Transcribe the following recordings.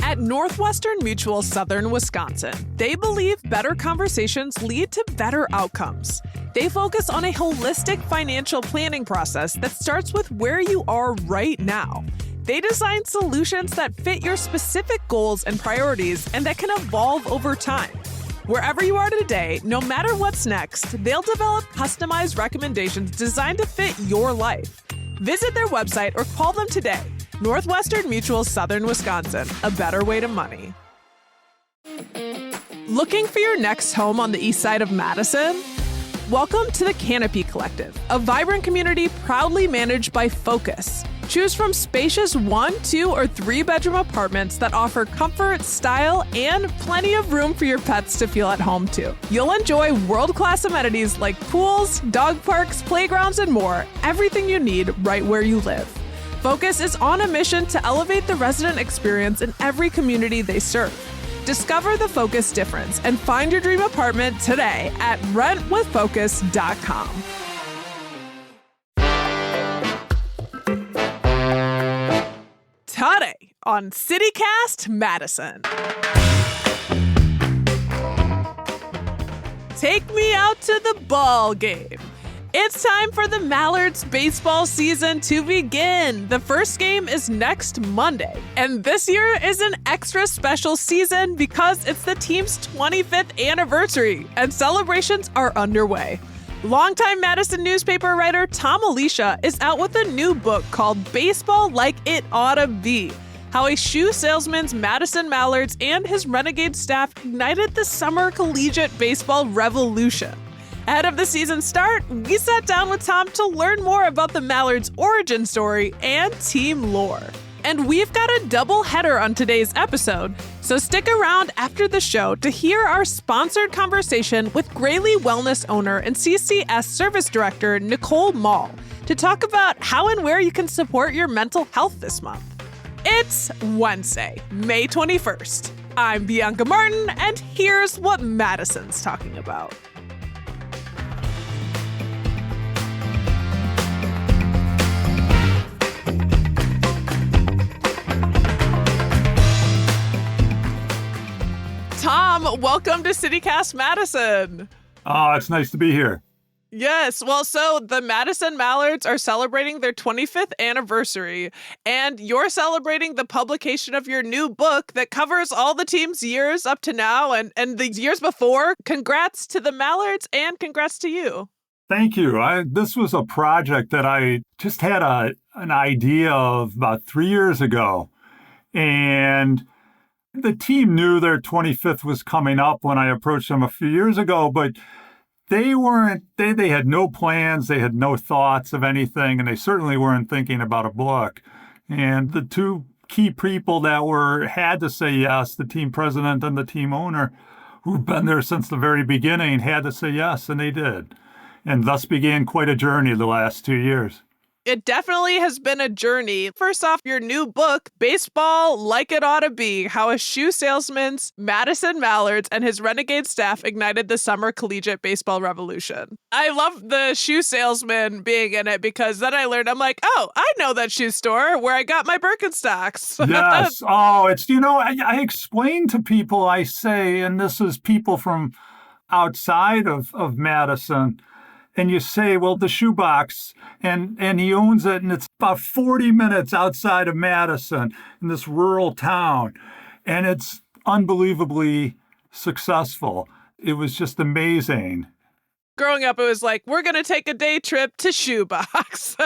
At Northwestern Mutual Southern Wisconsin, they believe better conversations lead to better outcomes. They focus on a holistic financial planning process that starts with where you are right now. They design solutions that fit your specific goals and priorities and that can evolve over time. Wherever you are today, no matter what's next, they'll develop customized recommendations designed to fit your life. Visit their website or call them today. Northwestern Mutual Southern Wisconsin, a better way to money. Looking for your next home on the east side of Madison? Welcome to the Canopy Collective, a vibrant community proudly managed by Focus. Choose from spacious 1, 2, or 3-bedroom apartments that offer comfort, style, and plenty of room for your pets to feel at home too. You'll enjoy world-class amenities like pools, dog parks, playgrounds, and more, everything you need right where you live. Focus is on a mission to elevate the resident experience in every community they serve. Discover the Focus difference and find your dream apartment today at rentwithfocus.com. Today on CityCast Madison. Take me out to the ball game. It's time for the Mallards baseball season to begin. The first game is next Monday, and this year is an extra special season because it's the team's 25th anniversary, and celebrations are underway. Longtime Madison newspaper writer Tom Alicia is out with a new book called Baseball Like It Oughta Be: How a Shoe Salesman's Madison Mallards and his Renegade staff ignited the summer collegiate baseball revolution. Ahead of the season start, we sat down with Tom to learn more about the Mallards' origin story and team lore. And we've got a double header on today's episode, so stick around after the show to hear our sponsored conversation with Grayley Wellness owner and CCS Service Director Nicole Mall to talk about how and where you can support your mental health this month. It's Wednesday, May 21st. I'm Bianca Martin, and here's what Madison's talking about. Tom, welcome to CityCast Madison. Oh, it's nice to be here. Yes, well, so the Madison Mallards are celebrating their 25th anniversary, and you're celebrating the publication of your new book that covers all the team's years up to now and the years before. Congrats to the Mallards and congrats to you. Thank you. This was a project that I just had an idea of about 3 years ago, and the team knew their 25th was coming up when I approached them a few years ago, but they had no plans, they had no thoughts of anything, and they certainly weren't thinking about a book. And the two key people that had to say yes, the team president and the team owner, who've been there since the very beginning, had to say yes, and they did. And thus began quite a journey the last 2 years. It definitely has been a journey. First off, your new book, Baseball Like It Oughta Be: How a Shoe Salesman's Madison Mallards and his Renegade staff ignited the summer collegiate baseball revolution. I love the shoe salesman being in it because then I learned, I'm like, oh, I know that shoe store where I got my Birkenstocks. Yes. Oh, it's, I explain to people, I say, and this is people from outside of Madison, and you say, well, the shoebox, and he owns it, and it's about 40 minutes outside of Madison in this rural town, and it's unbelievably successful. It was just amazing. Growing up, it was like, we're going to take a day trip to Shoebox.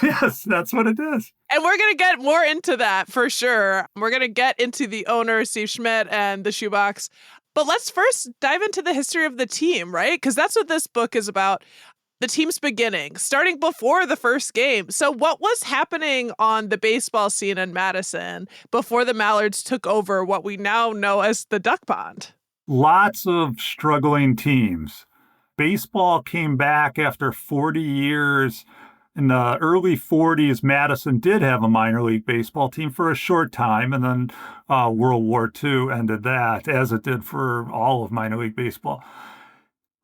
Yes, that's what it is. And we're going to get more into that for sure. We're going to get into the owner, Steve Schmidt, and the Shoebox. But let's first dive into the history of the team, right? Because that's what this book is about. The team's beginning, starting before the first game. So what was happening on the baseball scene in Madison before the Mallards took over what we now know as the Duck Pond? Lots of struggling teams. Baseball came back after 40 years. In the early 40s, Madison did have a minor league baseball team for a short time, and then World War II ended that, as it did for all of minor league baseball.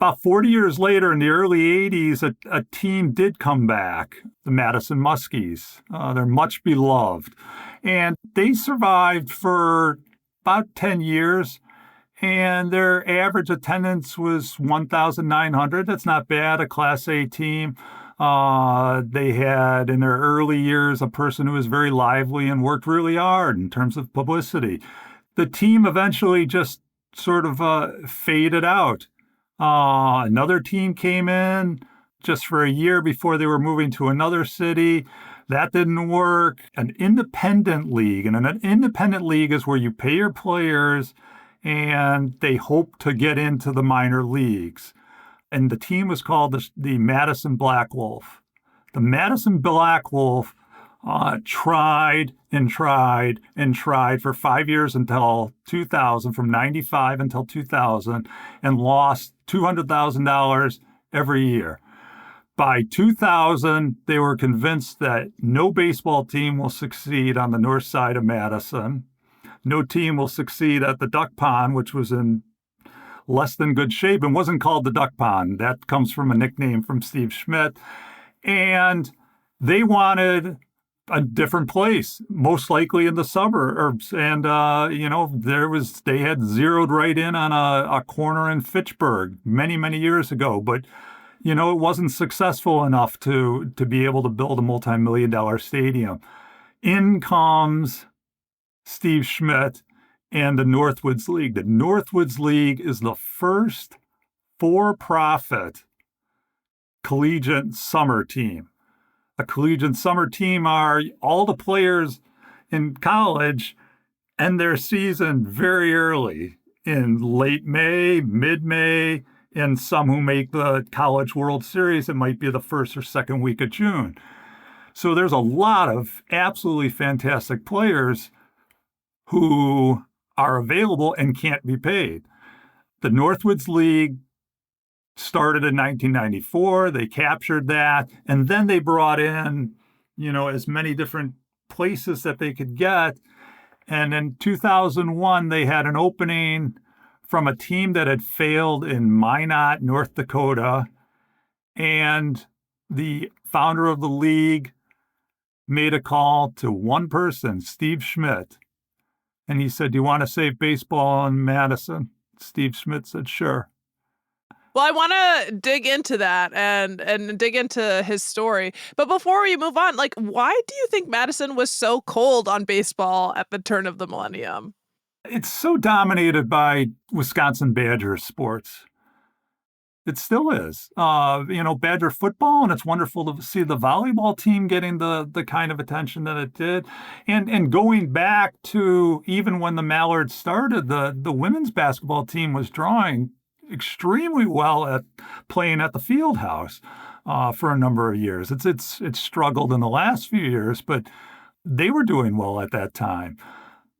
About 40 years later, in the early 80s, a team did come back, the Madison Muskies. They're much beloved. And they survived for about 10 years, and their average attendance was 1,900. That's not bad, a Class A team. They had in their early years a person who was very lively and worked really hard in terms of publicity. The team eventually just sort of faded out. Another team came in just for a year before they were moving to another city. That didn't work. An independent league, and an independent league is where you pay your players and they hope to get into the minor leagues. And the team was called the Madison Black Wolf. The Madison Black Wolf tried and tried and tried for 5 years until 2000, from 95 until 2000, and lost $200,000 every year. By 2000, they were convinced that no baseball team will succeed on the north side of Madison. No team will succeed at the Duck Pond, which was in less than good shape and wasn't called the Duck Pond. That comes from a nickname from Steve Schmidt. And they wanted a different place, most likely in the suburbs. And, they had zeroed right in on a corner in Fitchburg many, many years ago. But it wasn't successful enough to be able to build a multi-million-dollar stadium. In comes Steve Schmidt and the Northwoods League. The Northwoods League is the first for-profit collegiate summer team. A collegiate summer team are all the players in college end their season very early, in late May, mid-May, and some who make the College World Series, it might be the first or second week of June. So there's a lot of absolutely fantastic players who are available and can't be paid. The Northwoods League started in 1994. They captured that, and then they brought in, as many different places that they could get. And in 2001, they had an opening from a team that had failed in Minot, North Dakota. And the founder of the league made a call to one person, Steve Schmidt. And he said, "Do you want to save baseball in Madison?" Steve Schmidt said, "Sure." Well, I want to dig into that and dig into his story. But before we move on, why do you think Madison was so cold on baseball at the turn of the millennium? It's so dominated by Wisconsin Badger sports. It still is. Badger football, and it's wonderful to see the volleyball team getting the kind of attention that it did. And going back to even when the Mallards started, the women's basketball team was drawing extremely well at playing at the field house for a number of years. It's struggled in the last few years, but they were doing well at that time.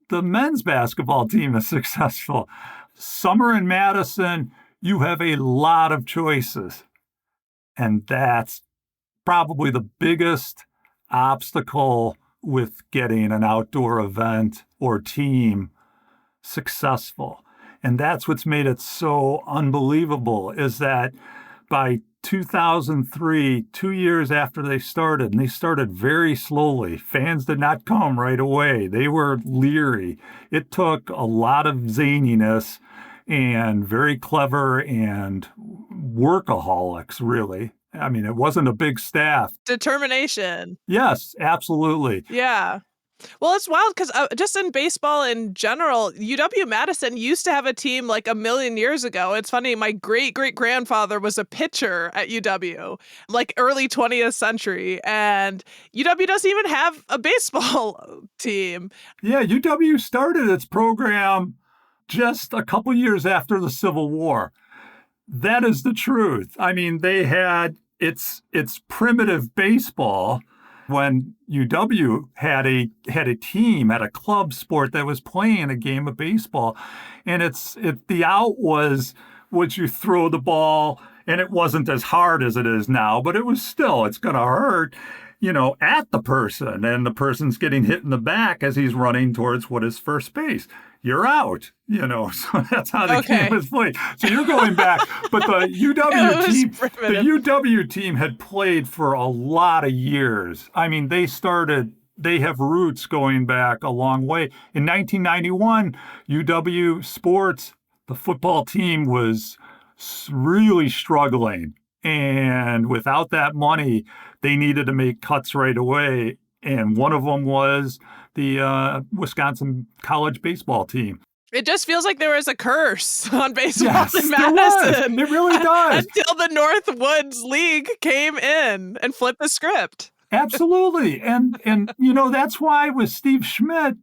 The men's basketball team is successful. Summer in Madison, you have a lot of choices. And that's probably the biggest obstacle with getting an outdoor event or team successful. And that's what's made it so unbelievable, is that by 2003, 2 years after they started, and they started very slowly, fans did not come right away. They were leery. It took a lot of zaniness and very clever and workaholics, really. I mean, it wasn't a big staff. Determination. Yes, absolutely. Yeah. Well, it's wild because just in baseball in general, UW-Madison used to have a team like a million years ago. It's funny, my great-great-grandfather was a pitcher at UW, like early 20th century, and UW doesn't even have a baseball team. Yeah, UW started its program just a couple years after the Civil War. That is the truth. I mean, they had its primitive baseball when UW had a team, had a club sport that was playing a game of baseball. And the out was you throw the ball, and it wasn't as hard as it is now, but it was still, it's going to hurt, at the person, and the person's getting hit in the back as he's running towards what is first base. You're out, so that's how the game was played. So you're going back, but the UW team had played for a lot of years. I mean, they started they have roots going back a long way. In 1991, UW Sports, the football team was really struggling. And without that money, they needed to make cuts right away. And one of them was the Wisconsin college baseball team. It just feels like there was a curse on baseball Yes, in there Madison. was. It really does. Until the Northwoods League came in and flipped the script. Absolutely. And that's why with Steve Schmidt,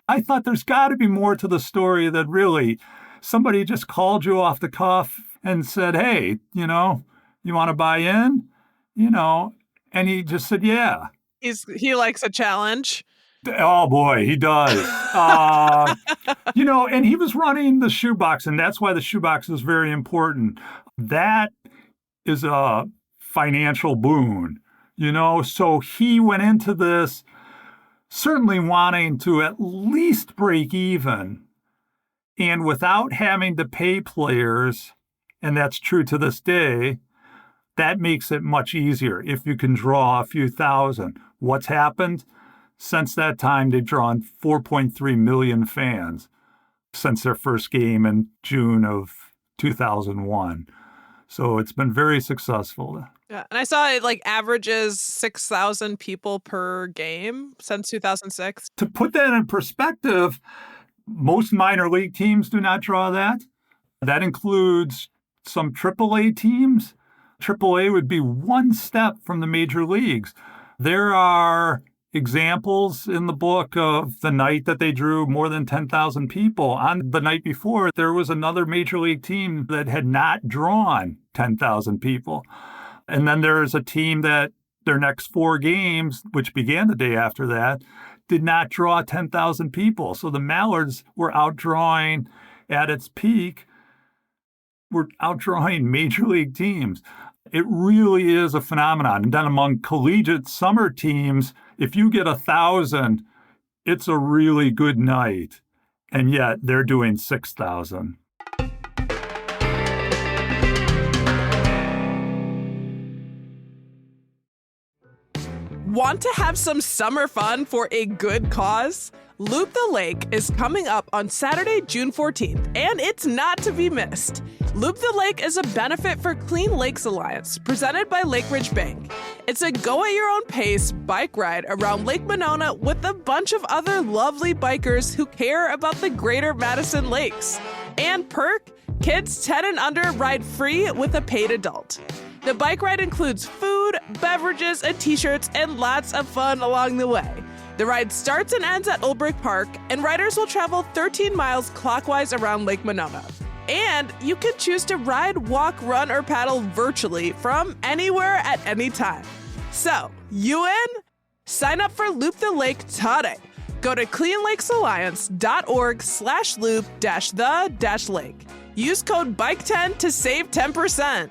I thought there's got to be more to the story that really somebody just called you off the cuff and said, hey, you want to buy in? And he just said, yeah. He likes a challenge. Oh, boy, he does. And he was running the shoebox, and that's why the shoebox is very important. That is a financial boon, So he went into this certainly wanting to at least break even, and without having to pay players, and that's true to this day, that makes it much easier if you can draw a few thousand. What's happened? Since that time, they've drawn 4.3 million fans since their first game in June of 2001. So it's been very successful. Yeah, and I saw it averages 6,000 people per game since 2006. To put that in perspective, most minor league teams do not draw that. That includes some AAA teams. AAA would be one step from the major leagues. There are examples in the book of the night that they drew more than 10,000 people. On the night before, there was another major league team that had not drawn 10,000 people. And then there's a team that their next 4 games, which began the day after that, did not draw 10,000 people. So the Mallards were outdrawing at its peak, were outdrawing major league teams. It really is a phenomenon. And then among collegiate summer teams, if you get 1,000, it's a really good night. And yet they're doing 6,000. Want to have some summer fun for a good cause? Loop the Lake is coming up on Saturday, June 14th, and it's not to be missed. Loop the Lake is a benefit for Clean Lakes Alliance, presented by Lake Ridge Bank. It's a go-at-your-own-pace bike ride around Lake Monona with a bunch of other lovely bikers who care about the greater Madison Lakes. And perk, kids 10 and under ride free with a paid adult. The bike ride includes food, beverages, and t-shirts, and lots of fun along the way. The ride starts and ends at Olbrich Park, and riders will travel 13 miles clockwise around Lake Monona. And you can choose to ride, walk, run, or paddle virtually from anywhere at any time. So, you in? Sign up for Loop the Lake today. Go to cleanlakesalliance.org/loop-the-lake. Use code BIKE10 to save 10%.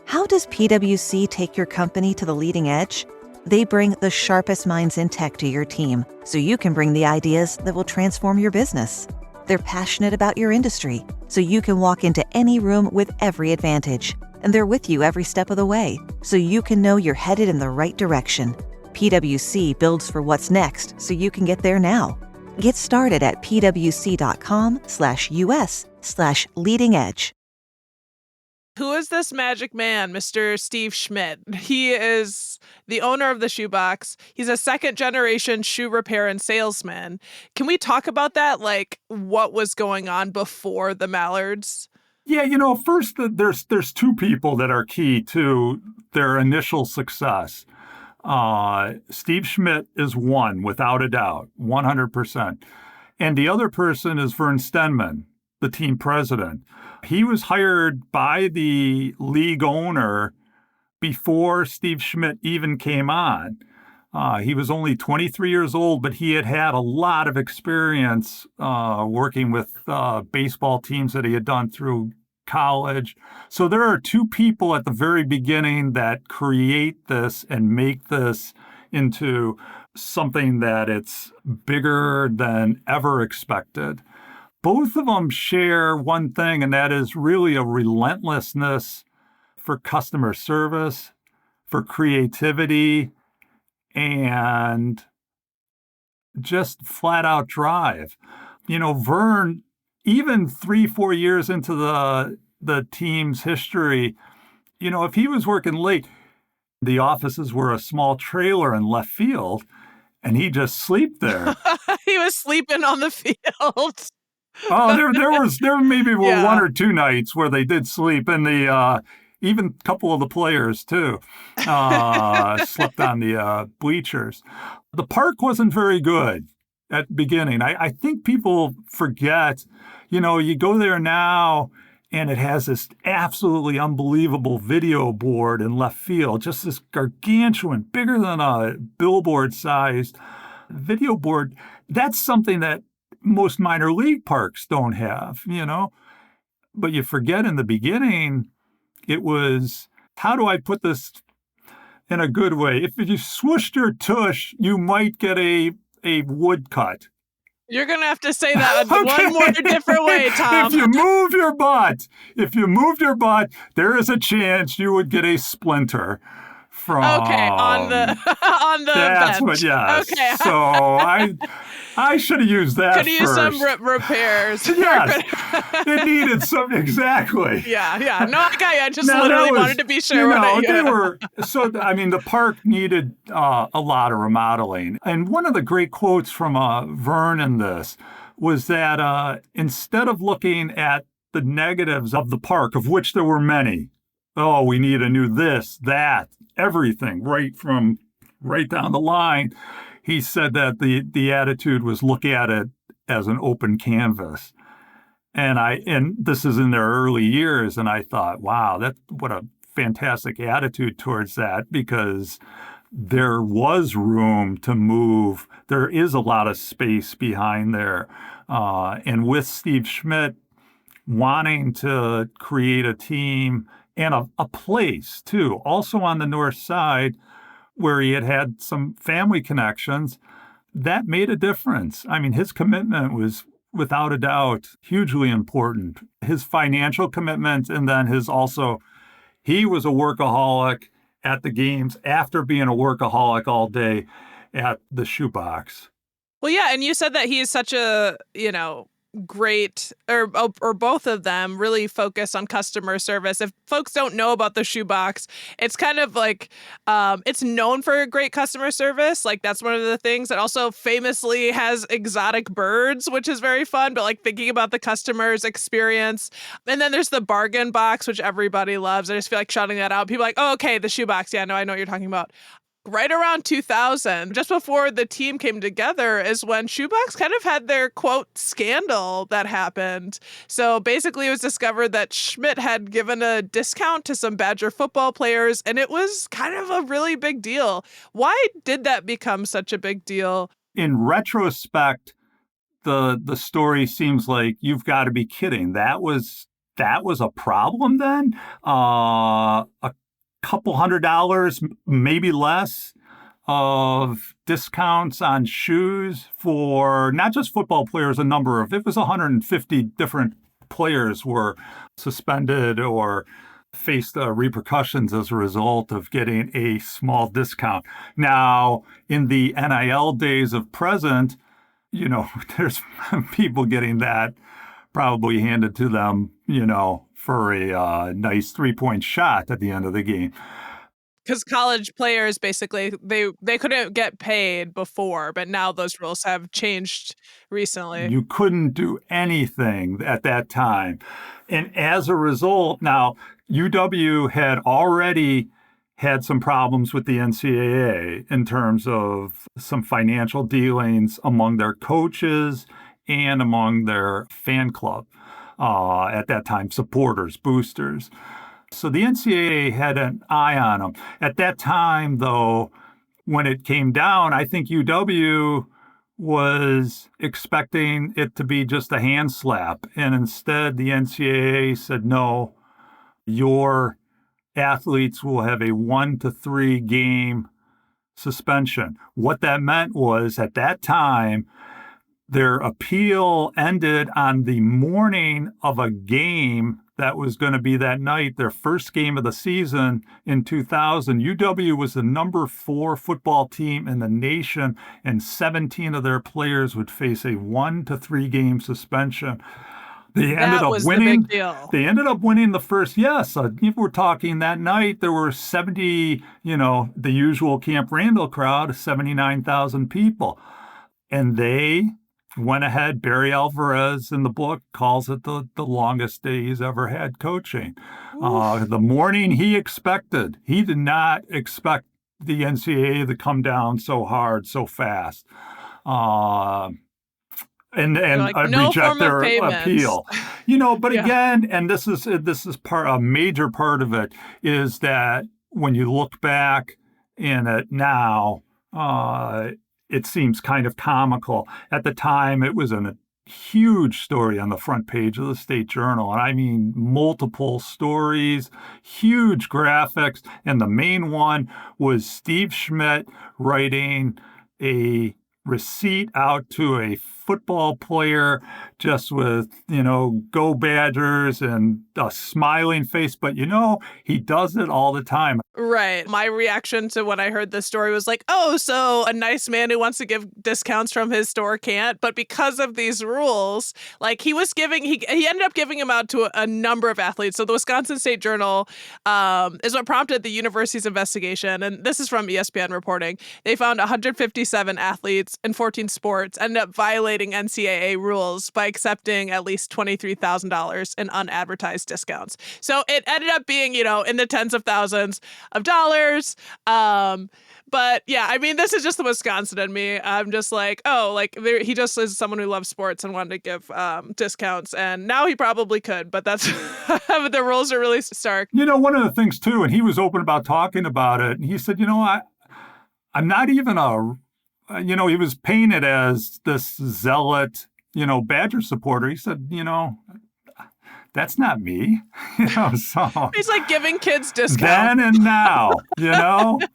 How does PwC take your company to the leading edge? They bring the sharpest minds in tech to your team, so you can bring the ideas that will transform your business. They're passionate about your industry, so you can walk into any room with every advantage. And they're with you every step of the way, so you can know you're headed in the right direction. PwC builds for what's next, so you can get there now. Get started at pwc.com/us/leading edge. Who is this magic man, Mr. Steve Schmidt? He is the owner of the shoebox. He's a second-generation shoe repair and salesman. Can we talk about that? What was going on before the Mallards? Yeah, first, there's 2 people that are key to their initial success. Steve Schmidt is one, without a doubt, 100%. And the other person is Vern Stenman, the team president. He was hired by the league owner before Steve Schmidt even came on. He was only 23 years old, but he had had a lot of experience working with baseball teams that he had done through college. So there are 2 people at the very beginning that create this and make this into something that it's bigger than ever expected. Both of them share one thing, and that is really a relentlessness for customer service, for creativity, and just flat out drive. Vern, even 3-4 years into the team's history, if he was working late, the offices were a small trailer in left field, and he just sleep there. He was sleeping on the field. Oh, there maybe were Yeah. 1 or 2 nights where they did sleep, and the even a couple of the players too slept on the bleachers. The park wasn't very good at the beginning. I think people forget, you go there now and it has this absolutely unbelievable video board in left field, just this gargantuan, bigger than a billboard-sized video board. That's something that most minor league parks don't have, But you forget in the beginning, it was, how do I put this in a good way? If you swooshed your tush, you might get a woodcut. You're going to have to say that one more different way, Tom. If you moved your butt, there is a chance you would get a splinter from. Okay, on the that's bench. What, yes. Okay. So I should have used that. Could have used first. some repairs. Yes, it needed some, exactly. Yeah. No, I just literally wanted to be sure. The park needed a lot of remodeling. And one of the great quotes from Vern in this was that instead of looking at the negatives of the park, of which there were many, we need a new this, that, everything, right down the line, he said that the attitude was look at it as an open canvas. And this is in their early years, and I thought, wow, what a fantastic attitude towards that, because there was room to move. There is a lot of space behind there. And with Steve Schmidt wanting to create a team and a place, too, also on the north side, where he had some family connections, that made a difference. I mean, his commitment was, without a doubt, hugely important. His financial commitment, and then he was a workaholic at the games after being a workaholic all day at the shoebox. Well, yeah, and you said that he is such a, great, or both of them really focus on customer service. If folks don't know about the shoebox, it's kind of like it's known for great customer service. Like, that's one of the things. That also famously has exotic birds, which is very fun, but like thinking about the customer's experience. And then there's the bargain box, which everybody loves. I just feel like shouting that out. People are like, oh, okay, the shoebox. Yeah, no, I know what you're talking about. Right around 2000, just before the team came together, is when Shoebox kind of had their, quote, scandal that happened. So basically it was discovered that Schmidt had given a discount to some Badger football players, and it was kind of a really big deal. Why did that become such a big deal? In retrospect, the story seems like you've got to be kidding. That was a problem then? A couple $100, maybe less, of discounts on shoes for not just football players. It was 150 different players were suspended or faced repercussions as a result of getting a small discount. Now, in the NIL days of present, there's people getting that probably handed to them, for a nice 3-point shot at the end of the game. Because college players, basically, they couldn't get paid before, but now those rules have changed recently. You couldn't do anything at that time. And as a result, now, UW had already had some problems with the NCAA in terms of some financial dealings among their coaches and among their fan club. At that time, supporters, boosters. So the NCAA had an eye on them. At that time, though, when it came down, I think UW was expecting it to be just a hand slap. And instead, the NCAA said, no, your athletes will have a 1 to 3 game suspension. What that meant was, at that time, their appeal ended on the morning of a game that was going to be that night, their first game of the season in 2000. UW was the number 4 football team in the nation, and 17 of their players would face a 1 to 3 game suspension. They ended That up was the winning. big deal. They ended up winning the first. Yes, if we're talking that night, there were 70. The usual Camp Randall crowd, 79,000 people, and they went ahead. Barry Alvarez in the book calls it the longest day he's ever had coaching. The morning he did not expect the NCAA to come down so hard, so fast. And like, no reject their appeal, But Yeah. again, and this is a major part of it, is that when you look back in it now, it seems kind of comical. At the time, it was a huge story on the front page of the State Journal, and I mean multiple stories, huge graphics, and the main one was Steve Schmidt writing a receipt out to a football player just with, go Badgers and a smiling face. But, he does it all the time. Right. My reaction to when I heard this story was like, oh, so a nice man who wants to give discounts from his store can't. But because of these rules, like he ended up giving them out to a number of athletes. So the Wisconsin State Journal is what prompted the university's investigation. And this is from ESPN reporting. They found 157 athletes in 14 sports ended up violating NCAA rules by accepting at least $23,000 in unadvertised discounts. So it ended up being, in the tens of thousands of dollars. But yeah, I mean, this is just the Wisconsin in me. I'm just like, he just is someone who loves sports and wanted to give discounts. And now he probably could, but that's the rules are really stark. One of the things too, and he was open about talking about it. And he said, I'm not even he was painted as this zealot, Badger supporter. He said, that's not me. So he's like giving kids discounts. Then and now,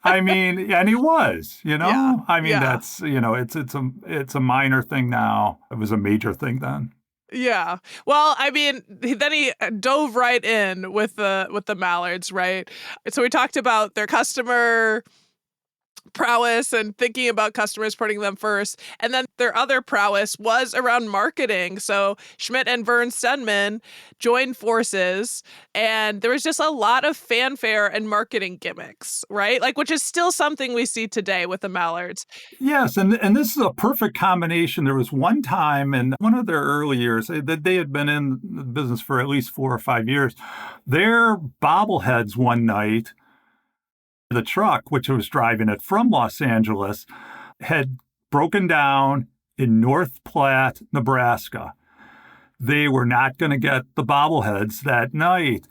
I mean, and he was, Yeah. I mean, Yeah. that's, it's a minor thing now. It was a major thing then. Yeah. Well, I mean, then he dove right in with the Mallards, right? So we talked about their customer prowess and thinking about customers, putting them first. And then their other prowess was around marketing. So Schmidt and Vern Stedman joined forces, and there was just a lot of fanfare and marketing gimmicks, right? Like, which is still something we see today with the Mallards. Yes, and this is a perfect combination. There was one time in one of their early years that they had been in the business for at least 4 or 5 years. Their bobbleheads one night, the truck, which was driving it from Los Angeles, had broken down in North Platte, Nebraska. They were not going to get the bobbleheads that night,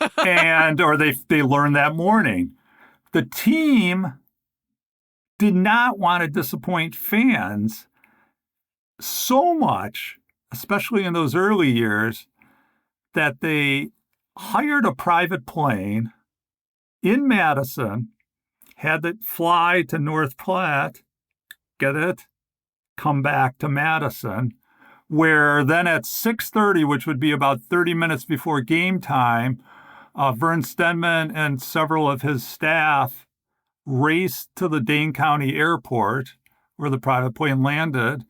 or they learned that morning. The team did not want to disappoint fans so much, especially in those early years, that they hired a private plane in Madison, had it fly to North Platte, get it, come back to Madison, where then at 6:30, which would be about 30 minutes before game time, Vern Stedman and several of his staff raced to the Dane County Airport where the private plane landed.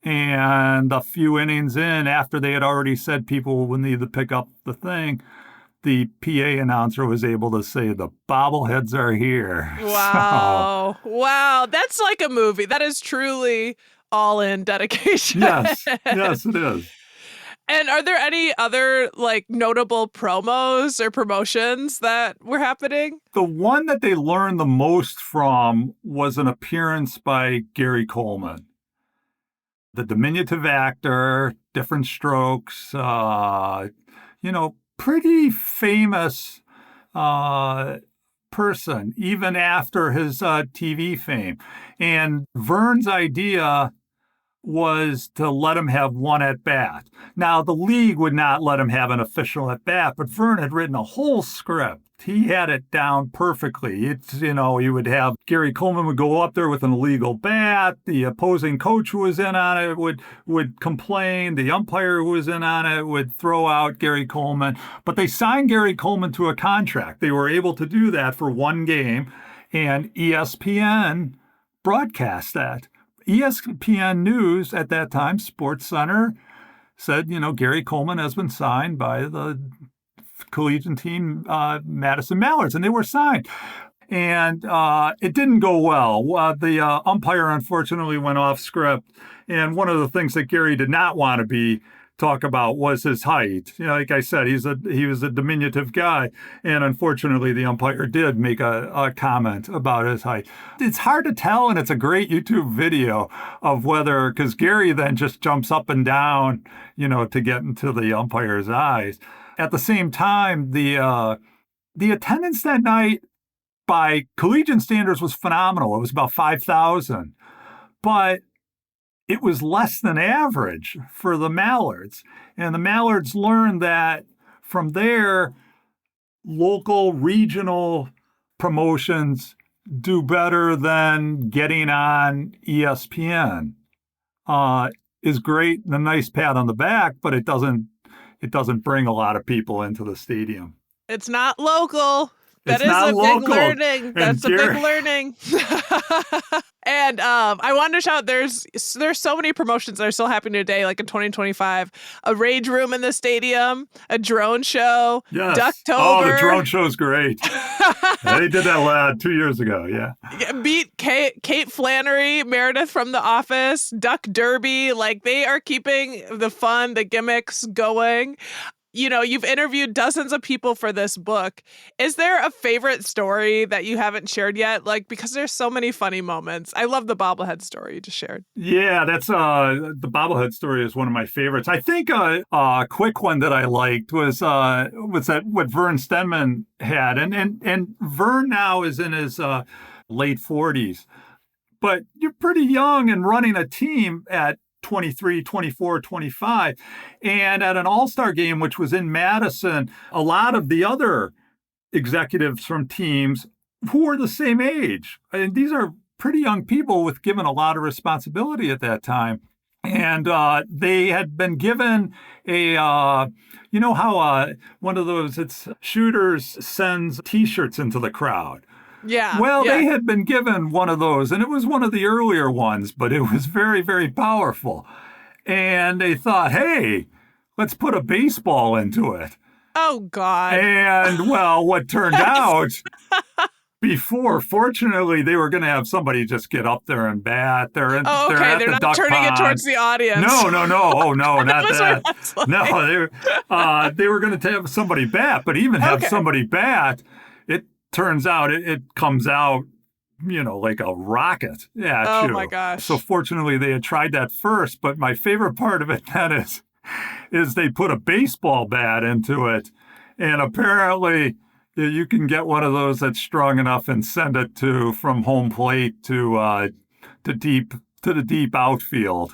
And a few innings in, after they had already said people would need to pick up the thing, the PA announcer was able to say, the bobbleheads are here. Wow. Wow. That's like a movie. That is truly all in dedication. Yes, it is. And are there any other notable promos or promotions that were happening? The one that they learned the most from was an appearance by Gary Coleman, the diminutive actor, Different Strokes, pretty famous person, even after his TV fame. And Vern's idea was to let him have one at bat. Now, the league would not let him have an official at bat, but Vern had written a whole script. He had it down perfectly. You would have Gary Coleman would go up there with an illegal bat. The opposing coach who was in on it would complain. The umpire who was in on it would throw out Gary Coleman. But they signed Gary Coleman to a contract. They were able to do that for one game, and ESPN broadcast that. ESPN News at that time, Sports Center, said, Gary Coleman has been signed by the collegiate team, Madison Mallards, and they were signed. And it didn't go well. The umpire, unfortunately, went off script. And one of the things that Gary did not want to talk about was his height. Like I said, he was a diminutive guy. And unfortunately, the umpire did make a comment about his height. It's hard to tell, and it's a great YouTube video of whether, because Gary then just jumps up and down, to get into the umpire's eyes. At the same time, the attendance that night by collegiate standards was phenomenal. It was about 5,000. But it was less than average for the Mallards. And the Mallards learned that from there, local, regional promotions do better than getting on ESPN. Is great and a nice pat on the back, but it doesn't bring a lot of people into the stadium. It's not local. That It's is not a local. big learning. That's a Gary- big learning. And I wanted to shout, there's so many promotions that are still happening today, like in 2025. A rage room in the stadium, a drone show, Yes. Ducktober. Oh, the drone show's great. They did that 2 years ago, yeah. Beat Kate Flannery, Meredith from The Office, Duck Derby. Like, they are keeping the fun, the gimmicks going. You've interviewed dozens of people for this book. Is there a favorite story that you haven't shared yet? Like, because there's so many funny moments. I love the bobblehead story you just shared. Yeah, that's the bobblehead story is one of my favorites. I think a quick one that I liked was that what Vern Stenman had, and Vern now is in his late 40s, but you're pretty young and running a team at 23, 24, 25. And at an all-star game, which was in Madison, a lot of the other executives from teams who were the same age. And these are pretty young people with given a lot of responsibility at that time. And they had been given how one of those shooters sends T-shirts into the crowd. Yeah. Well, yeah. They had been given one of those, and it was one of the earlier ones, but it was very, very powerful. And they thought, hey, let's put a baseball into it. Oh, God. And, well, what turned out, fortunately, they were going to have somebody just get up there and bat. They're okay. They're the not duck turning pond. it towards the audience. No. Oh, no, not that. Like. No, they were going to have somebody bat, but even have Okay. somebody bat, it turns out it comes out, like a rocket at Oh, you. my gosh. So fortunately, they had tried that first. But my favorite part of it then is they put a baseball bat into it, and apparently you can get one of those that's strong enough and send it from home plate to the deep outfield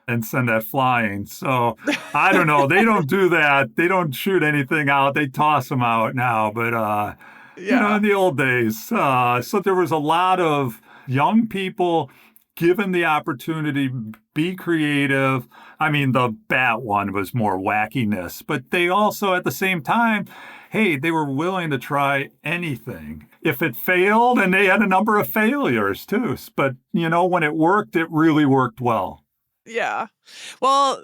and send that flying. So I don't know. They don't do that. They don't shoot anything out. They toss them out now. But in the old days. So there was a lot of young people given the opportunity, be creative. I mean, the bat one was more wackiness, but they also, at the same time, hey, they were willing to try anything. If it failed, and they had a number of failures too, but when it worked, it really worked well. Yeah. Well,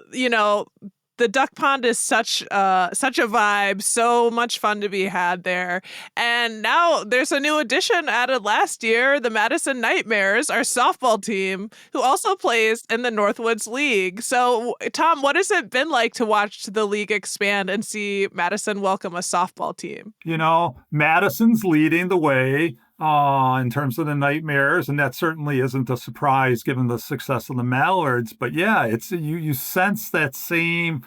the duck pond is such a vibe, so much fun to be had there. And now there's a new addition added last year, the Madison Nightmares, our softball team, who also plays in the Northwoods League. So, Tom, what has it been like to watch the league expand and see Madison welcome a softball team? Madison's leading the way in terms of the Nightmares, and that certainly isn't a surprise given the success of the Mallards. But yeah, it's you sense that same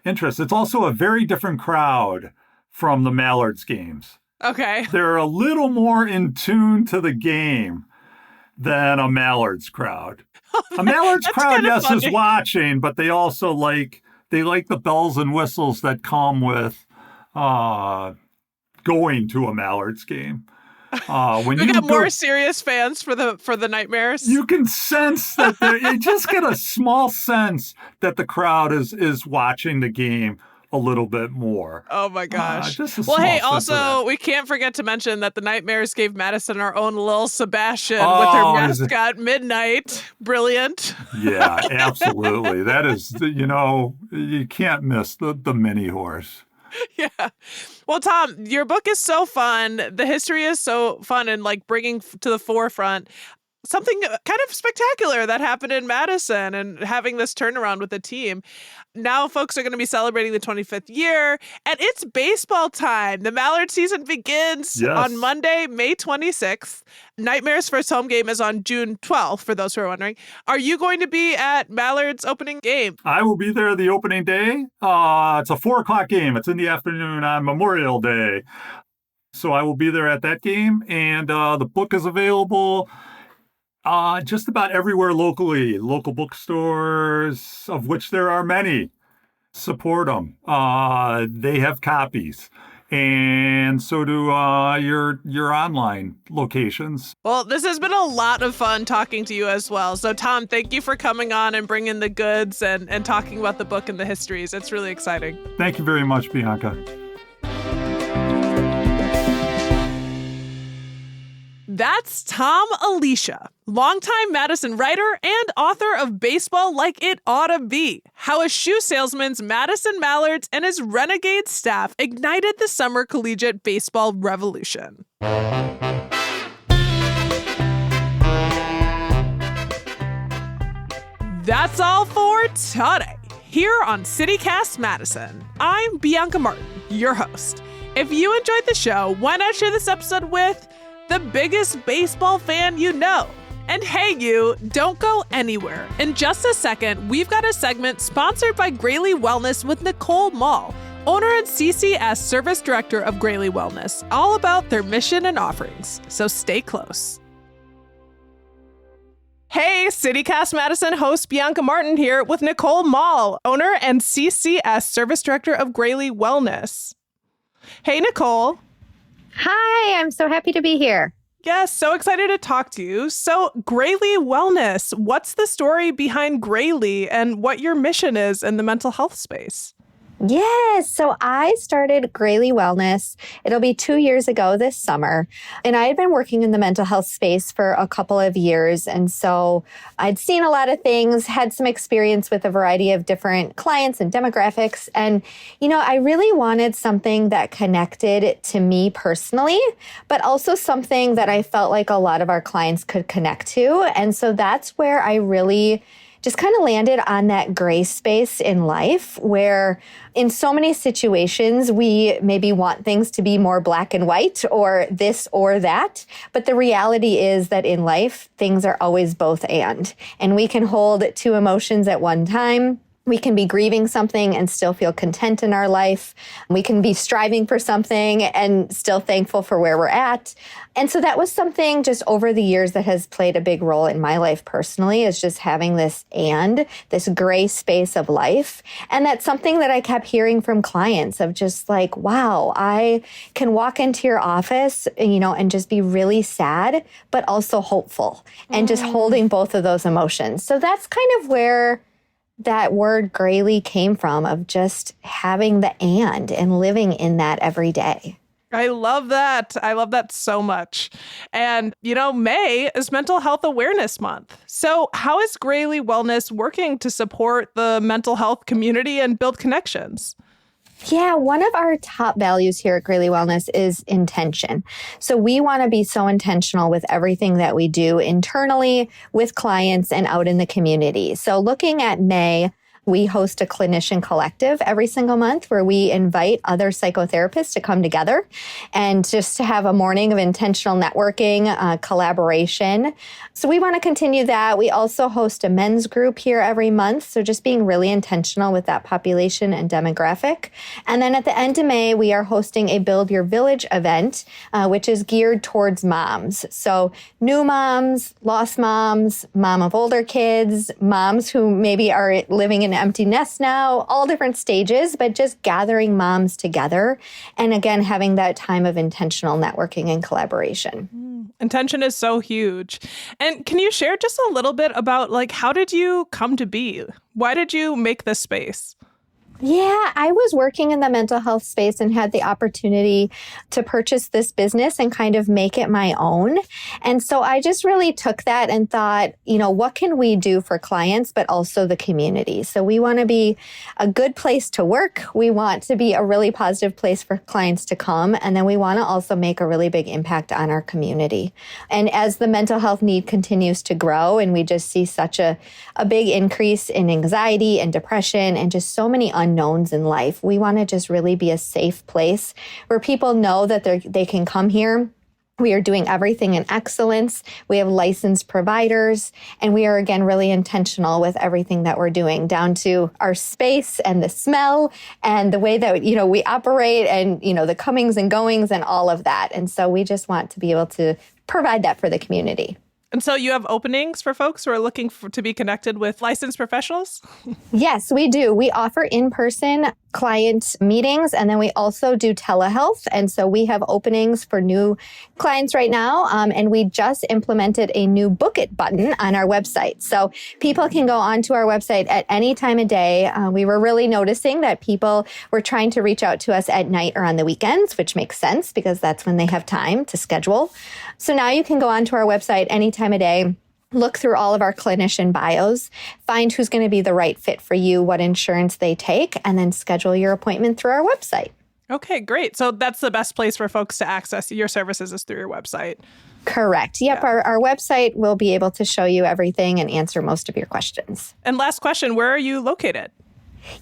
interest. It's also a very different crowd from the Mallards games. Okay. They're a little more in tune to the game. than a Mallards crowd. A Mallards crowd, yes, funny. is watching, but they also like the bells and whistles that come with going to a Mallards game. When We you got go, more serious fans for the Nightmares. you can sense that you just get a small sense that the crowd is watching the game a little bit more. Oh my gosh. Just a Well, small hey, sense of also, that. we can't forget to mention that the Nightmares gave Madison our own little Sebastian with Oh, her is it- mascot, Midnight. Brilliant. Yeah, absolutely. That is, you can't miss the mini horse. Yeah. Well, Tom, your book is so fun. The history is so fun and like bringing to the forefront something kind of spectacular that happened in Madison and having this turnaround with the team. Now folks are going to be celebrating the 25th year, and it's baseball time. The Mallard season begins Yes. on Monday, May 26th. Nightmare's first home game is on June 12th, for those who are wondering. Are you going to be at Mallard's opening game? I will be there the opening day. It's a 4:00 game. It's in the afternoon on Memorial Day. So I will be there at that game, and the book is available just about everywhere locally. Local bookstores, of which there are many. Support them. They have copies. And so do your online locations. Well, this has been a lot of fun talking to you as well. So, Tom, thank you for coming on and bringing the goods and talking about the book and the histories. It's really exciting. Thank you very much, Bianca. That's Tom Alicia, longtime Madison writer and author of Baseball Like It Oughta Be, How a Shoe Salesman's Madison Mallards and his renegade staff ignited the summer collegiate baseball revolution. That's all for today. Here on CityCast Madison, I'm Bianca Martin, your host. If you enjoyed the show, why not share this episode with the biggest baseball fan you know? And hey, you, don't go anywhere. In just a second, we've got a segment sponsored by Grayley Wellness with Nicole Mall, owner and CCS Service Director of Grayley Wellness, all about their mission and offerings. So stay close. Hey, CityCast Madison host Bianca Martin here with Nicole Mall, owner and CCS Service Director of Grayley Wellness. Hey, Nicole. Hi, I'm so happy to be here. Yes, so excited to talk to you. So, Grayley Wellness, what's the story behind Grayley and what your mission is in the mental health space? Yes, so I started Grayley Wellness. It'll be 2 years ago this summer. And I had been working in the mental health space for a couple of years. And so I'd seen a lot of things, had some experience with a variety of different clients and demographics. And, I really wanted something that connected to me personally, but also something that I felt like a lot of our clients could connect to. And so that's where I really just kind of landed on that gray space in life where in so many situations, we maybe want things to be more black and white or this or that. But the reality is that in life, things are always both and we can hold two emotions at one time. We can be grieving something and still feel content in our life. We can be striving for something and still thankful for where we're at. And so that was something just over the years that has played a big role in my life personally, is just having this gray space of life. And that's something that I kept hearing from clients of just like, wow, I can walk into your office, and just be really sad, but also hopeful and just holding both of those emotions. So that's kind of where that word Grayley came from, of just having the and living in that every day. I love that. I love that so much. And, May is Mental Health Awareness Month. So how is Grayley Wellness working to support the mental health community and build connections? Yeah, one of our top values here at Grayley Wellness is intention. So we want to be so intentional with everything that we do internally with clients and out in the community. So looking at May, We host a clinician collective every single month where we invite other psychotherapists to come together and just to have a morning of intentional networking, collaboration. So we want to continue that. We also host a men's group here every month. So just being really intentional with that population and demographic. And then at the end of May, we are hosting a Build Your Village event, which is geared towards moms. So new moms, lost moms, mom of older kids, moms who maybe are living in an empty nest now, all different stages, but just gathering moms together. And again, having that time of intentional networking and collaboration. Intention is so huge. And can you share just a little bit about how did you come to be? Why did you make this space? Yeah, I was working in the mental health space and had the opportunity to purchase this business and kind of make it my own. And so I just really took that and thought, what can we do for clients, but also the community? So we want to be a good place to work. We want to be a really positive place for clients to come. And then we want to also make a really big impact on our community. And as the mental health need continues to grow, and we just see such a big increase in anxiety and depression and just so many unknowns in life, we want to just really be a safe place where people know that they can come here. We are doing everything in excellence. We have licensed providers, and we are, again, really intentional with everything that we're doing, down to our space and the smell and the way that, we operate and, the comings and goings and all of that. And so we just want to be able to provide that for the community. And so you have openings for folks who are looking to be connected with licensed professionals? Yes, we do. We offer in-person client meetings, and then we also do telehealth. And so we have openings for new clients right now. And we just implemented a new book it button on our website. So people can go onto our website at any time of day. We were really noticing that people were trying to reach out to us at night or on the weekends, which makes sense because that's when they have time to schedule. So now you can go onto our website any time of day, look through all of our clinician bios, find who's going to be the right fit for you, what insurance they take, and then schedule your appointment through our website. Okay, great. So that's the best place for folks to access your services is through your website. Correct. Yep. Yeah. Our website will be able to show you everything and answer most of your questions. And last question, where are you located?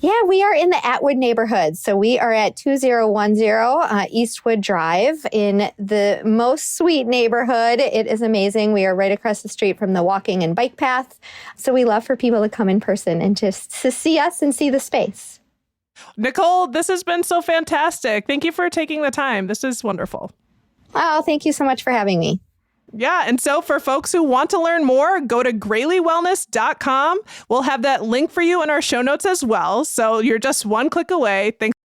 Yeah, we are in the Atwood neighborhood. So we are at 2010 Eastwood Drive in the most sweet neighborhood. It is amazing. We are right across the street from the walking and bike path. So we love for people to come in person and just to see us and see the space. Nicole, this has been so fantastic. Thank you for taking the time. This is wonderful. Oh, thank you so much for having me. Yeah. And so for folks who want to learn more, go to GrayleigHWellness.com. We'll have that link for you in our show notes as well. So you're just one click away. Thanks